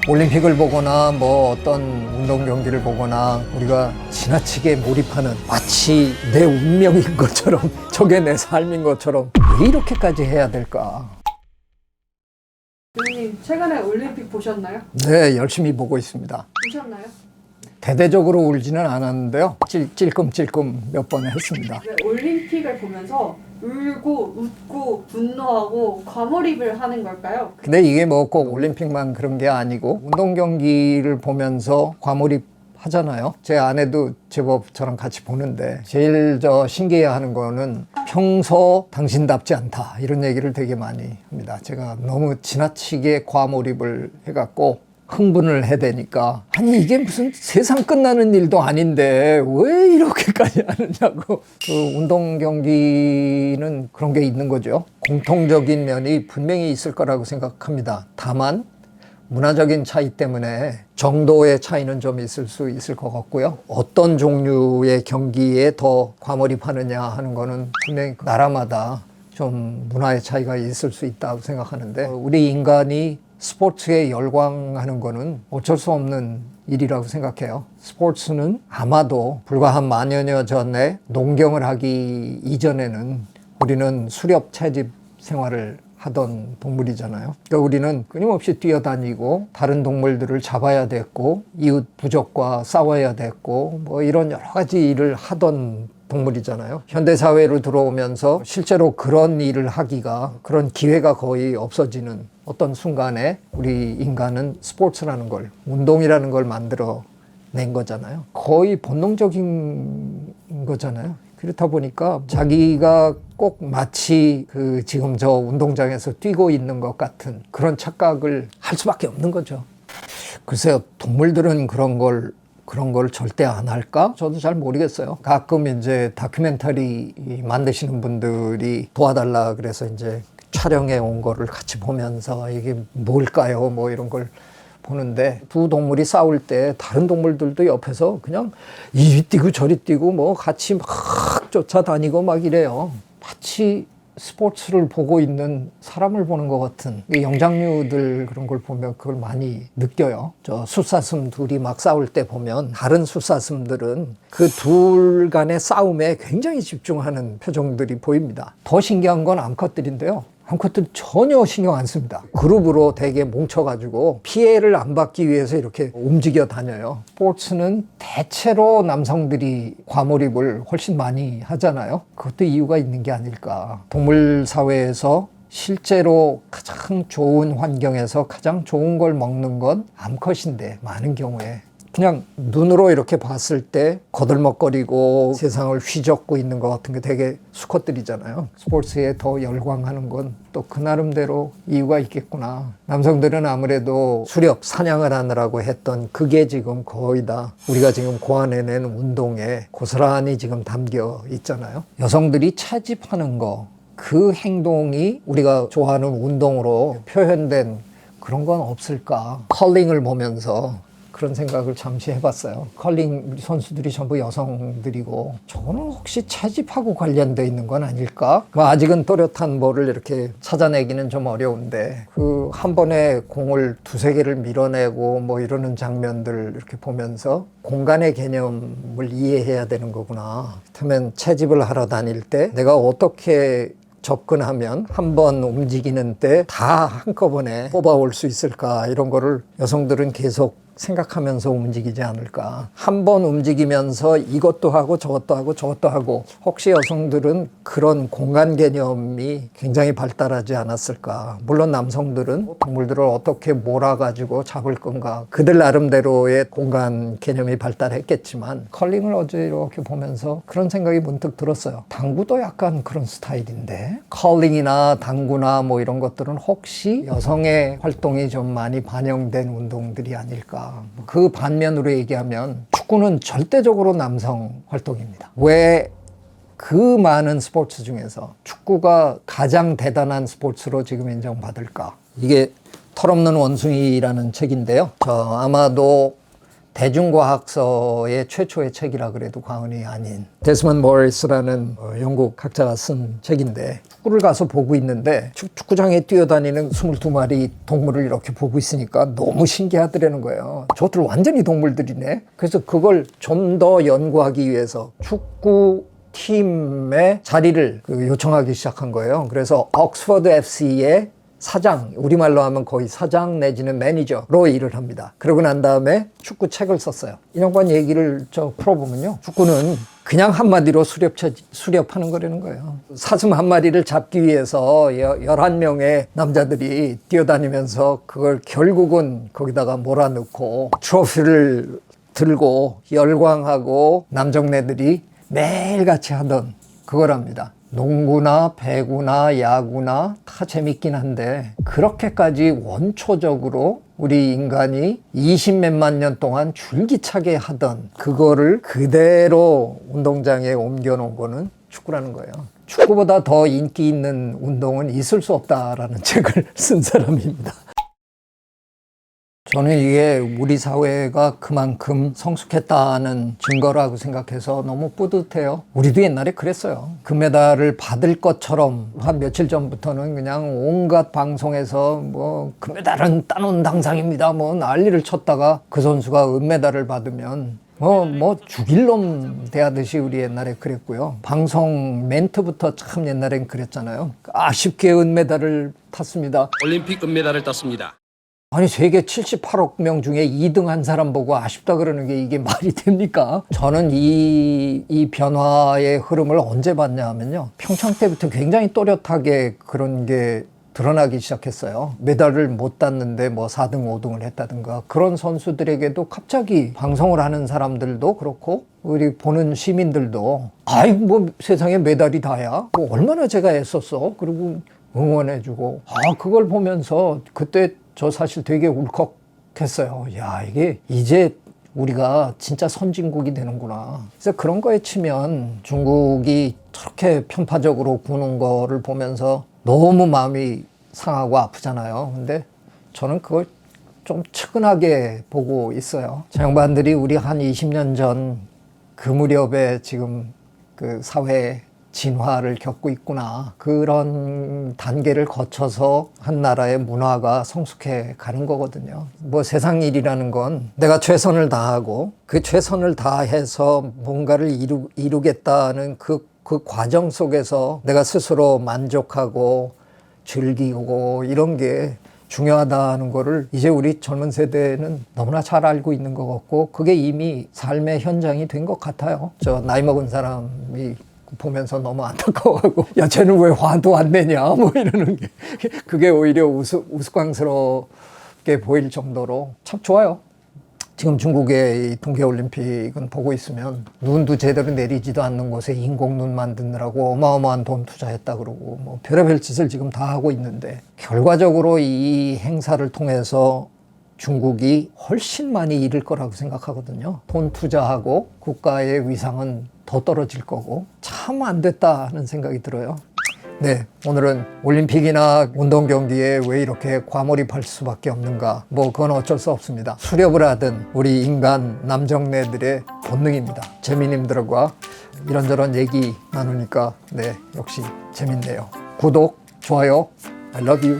올림픽을 보거나 뭐 어떤 운동 경기를 보거나 우리가 지나치게 몰입하는 마치 내 운명인 것처럼 저게 내 삶인 것처럼 왜 이렇게까지 해야 될까? 교수님 최근에 올림픽 보셨나요? 네, 열심히 보고 있습니다. 보셨나요? 대대적으로 울지는 않았는데요. 찔끔찔끔 몇 번 했습니다. 왜 올림픽을 보면서 울고 웃고 분노하고 과몰입을 하는 걸까요? 근데 이게 뭐 꼭 올림픽만 그런 게 아니고 운동 경기를 보면서 과몰입 하잖아요. 제 아내도 제법 저랑 같이 보는데 제일 신기해하는 거는 평소 당신답지 않다 이런 얘기를 되게 많이 합니다. 제가 너무 지나치게 과몰입을 해갖고 흥분을 해대니까 아니 이게 무슨 세상 끝나는 일도 아닌데 왜 이렇게까지 하느냐고. 그 운동 경기는 그런 게 있는 거죠. 공통적인 면이 분명히 있을 거라고 생각합니다. 다만 문화적인 차이 때문에 정도의 차이는 좀 있을 수 있을 것 같고요. 어떤 종류의 경기에 더 과몰입하느냐 하는 거는 분명히 나라마다 좀 문화의 차이가 있을 수 있다고 생각하는데, 우리 인간이 스포츠에 열광하는 거는 어쩔 수 없는 일이라고 생각해요. 스포츠는 아마도 불과 한 만여 년 전에 농경을 하기 이전에는 우리는 수렵 채집 생활을 하던 동물이잖아요. 그러니까 우리는 끊임없이 뛰어다니고 다른 동물들을 잡아야 됐고 이웃 부족과 싸워야 됐고 뭐 이런 여러 가지 일을 하던 동물이잖아요. 현대사회로 들어오면서 실제로 그런 일을 하기가, 그런 기회가 거의 없어지는 어떤 순간에 우리 인간은 스포츠라는 걸, 운동이라는 걸 만들어 낸 거잖아요. 거의 본능적인 거잖아요. 그렇다 보니까 자기가 꼭 마치 지금 저 운동장에서 뛰고 있는 것 같은 그런 착각을 할 수밖에 없는 거죠. 글쎄요, 동물들은 그런 걸 절대 안 할까? 저도 잘 모르겠어요. 가끔 이제 다큐멘터리 만드시는 분들이 도와달라 그래서 이제 촬영해 온 거를 같이 보면서 이게 뭘까요? 뭐 이런 걸 보는데, 두 동물이 싸울 때 다른 동물들도 옆에서 그냥 이리 뛰고 저리 뛰고 뭐 같이 막 쫓아다니고 막 이래요. 마치 스포츠를 보고 있는 사람을 보는 것 같은, 영장류들 그런 걸 보면 그걸 많이 느껴요. 저 숫사슴 둘이 막 싸울 때 보면 다른 숫사슴들은 그 둘 간의 싸움에 굉장히 집중하는 표정들이 보입니다. 더 신기한 건 암컷들인데요. 암컷들 전혀 신경 안 씁니다. 그룹으로 되게 뭉쳐가지고 피해를 안 받기 위해서 이렇게 움직여 다녀요. 스포츠는 대체로 남성들이 과몰입을 훨씬 많이 하잖아요. 그것도 이유가 있는 게 아닐까. 동물 사회에서 실제로 가장 좋은 환경에서 가장 좋은 걸 먹는 건 암컷인데, 많은 경우에 그냥 눈으로 이렇게 봤을 때 거들먹거리고 세상을 휘젓고 있는 것 같은 게 되게 수컷들이잖아요. 스포츠에 더 열광하는 건 또 그 나름대로 이유가 있겠구나. 남성들은 아무래도 수렵, 사냥을 하느라고 했던 그게 지금 거의 다 우리가 지금 고안해낸 운동에 고스란히 지금 담겨 있잖아요. 여성들이 채집하는 거, 그 행동이 우리가 좋아하는 운동으로 표현된 그런 건 없을까. 컬링을 보면서 그런 생각을 잠시 해봤어요. 컬링 선수들이 전부 여성들이고 저는 혹시 채집하고 관련돼 있는 건 아닐까? 아직은 또렷한 뭐를 이렇게 찾아내기는 좀 어려운데, 한 번에 공을 두세 개를 밀어내고 뭐 이러는 장면들 이렇게 보면서 공간의 개념을 이해해야 되는 거구나. 그렇다면 채집을 하러 다닐 때 내가 어떻게 접근하면 한 번 움직이는 때 다 한꺼번에 뽑아올 수 있을까, 이런 거를 여성들은 계속 생각하면서 움직이지 않을까. 한 번 움직이면서 이것도 하고 저것도 하고 저것도 하고, 혹시 여성들은 그런 공간 개념이 굉장히 발달하지 않았을까. 물론 남성들은 동물들을 어떻게 몰아가지고 잡을 건가, 그들 나름대로의 공간 개념이 발달했겠지만, 컬링을 어제 이렇게 보면서 그런 생각이 문득 들었어요. 당구도 약간 그런 스타일인데, 컬링이나 당구나 뭐 이런 것들은 혹시 여성의 활동이 좀 많이 반영된 운동들이 아닐까. 그 반면으로 얘기하면 축구는 절대적으로 남성 활동입니다. 왜 그 많은 스포츠 중에서 축구가 가장 대단한 스포츠로 지금 인정받을까? 이게 털없는 원숭이라는 책인데요. 아마도 대중과학서의 최초의 책이라 그래도 과언이 아닌 데스먼드 모리스라는 영국 학자가 쓴 책인데, 축구를 가서 보고 있는데 축구장에 뛰어다니는 22마리 동물을 이렇게 보고 있으니까 너무 신기하더라는 거예요. 저들 완전히 동물들이네. 그래서 그걸 좀 더 연구하기 위해서 축구 팀의 자리를 요청하기 시작한 거예요. 그래서 옥스퍼드 FC의 사장, 우리말로 하면 거의 사장 내지는 매니저로 일을 합니다. 그러고 난 다음에 축구 책을 썼어요. 이 양반 얘기를 풀어보면요, 축구는 그냥 한마디로 수렵하는 거라는 거예요. 사슴 한 마리를 잡기 위해서 11명의 남자들이 뛰어다니면서 그걸 결국은 거기다가 몰아넣고 트로피를 들고 열광하고 남정네들이 매일같이 하던 그거랍니다. 농구나 배구나 야구나 다 재밌긴 한데, 그렇게까지 원초적으로 우리 인간이 20몇만 년 동안 줄기차게 하던 그거를 그대로 운동장에 옮겨놓은 거는 축구라는 거예요. 축구보다 더 인기 있는 운동은 있을 수 없다라는 책을 쓴 사람입니다. 저는 이게 우리 사회가 그만큼 성숙했다는 증거라고 생각해서 너무 뿌듯해요. 우리도 옛날에 그랬어요. 금메달을 받을 것처럼 한 며칠 전부터는 그냥 온갖 방송에서 뭐 금메달은 따놓은 당상입니다 뭐 난리를 쳤다가, 그 선수가 은메달을 받으면 뭐 죽일 놈 대하듯이 우리 옛날에 그랬고요. 방송 멘트부터 참 옛날엔 그랬잖아요. 아쉽게 은메달을 탔습니다. 올림픽 금메달을 땄습니다. 아니, 세계 78억 명 중에 2등 한 사람 보고 아쉽다 그러는 게 이게 말이 됩니까? 저는 이 변화의 흐름을 언제 봤냐 하면요, 평창 때부터 굉장히 또렷하게 그런 게 드러나기 시작했어요. 메달을 못 땄는데 뭐 4등, 5등을 했다든가, 그런 선수들에게도 갑자기 방송을 하는 사람들도 그렇고 우리 보는 시민들도 아이 뭐 세상에 메달이 다야? 뭐 얼마나 제가 애썼어? 그리고 응원해주고, 그걸 보면서 그때 저 사실 되게 울컥했어요. 야, 이게 이제 우리가 진짜 선진국이 되는구나. 그래서 그런 거에 치면 중국이 저렇게 편파적으로 구는 거를 보면서 너무 마음이 상하고 아프잖아요. 근데 저는 그걸 좀 측은하게 보고 있어요. 저 양반들이 우리 한 20년 전 그 무렵에 지금 그 사회 진화를 겪고 있구나. 그런 단계를 거쳐서 한 나라의 문화가 성숙해 가는 거거든요. 뭐 세상 일이라는 건 내가 최선을 다하고 그 최선을 다해서 뭔가를 이루겠다는 그 과정 속에서 내가 스스로 만족하고 즐기고 이런 게 중요하다는 거를 이제 우리 젊은 세대는 너무나 잘 알고 있는 것 같고, 그게 이미 삶의 현장이 된 것 같아요. 저 나이 먹은 사람이 보면서 너무 안타까워하고, 야, 쟤는 왜 화도 안 내냐 뭐 이러는 게, 그게 오히려 우스꽝스럽게 보일 정도로 참 좋아요. 지금 중국의 이 동계올림픽은 보고 있으면 눈도 제대로 내리지도 않는 곳에 인공눈 만드느라고 어마어마한 돈 투자했다 그러고 뭐 별의별 짓을 지금 다 하고 있는데, 결과적으로 이 행사를 통해서 중국이 훨씬 많이 잃을 거라고 생각하거든요. 돈 투자하고 국가의 위상은 더 떨어질 거고, 참 안 됐다 하는 생각이 들어요. 네, 오늘은 올림픽이나 운동 경기에 왜 이렇게 과몰입할 수밖에 없는가, 뭐 그건 어쩔 수 없습니다. 수렵을 하든 우리 인간 남정네들의 본능입니다. 재민님들과 이런저런 얘기 나누니까 네, 역시 재밌네요. 구독, 좋아요, I love you.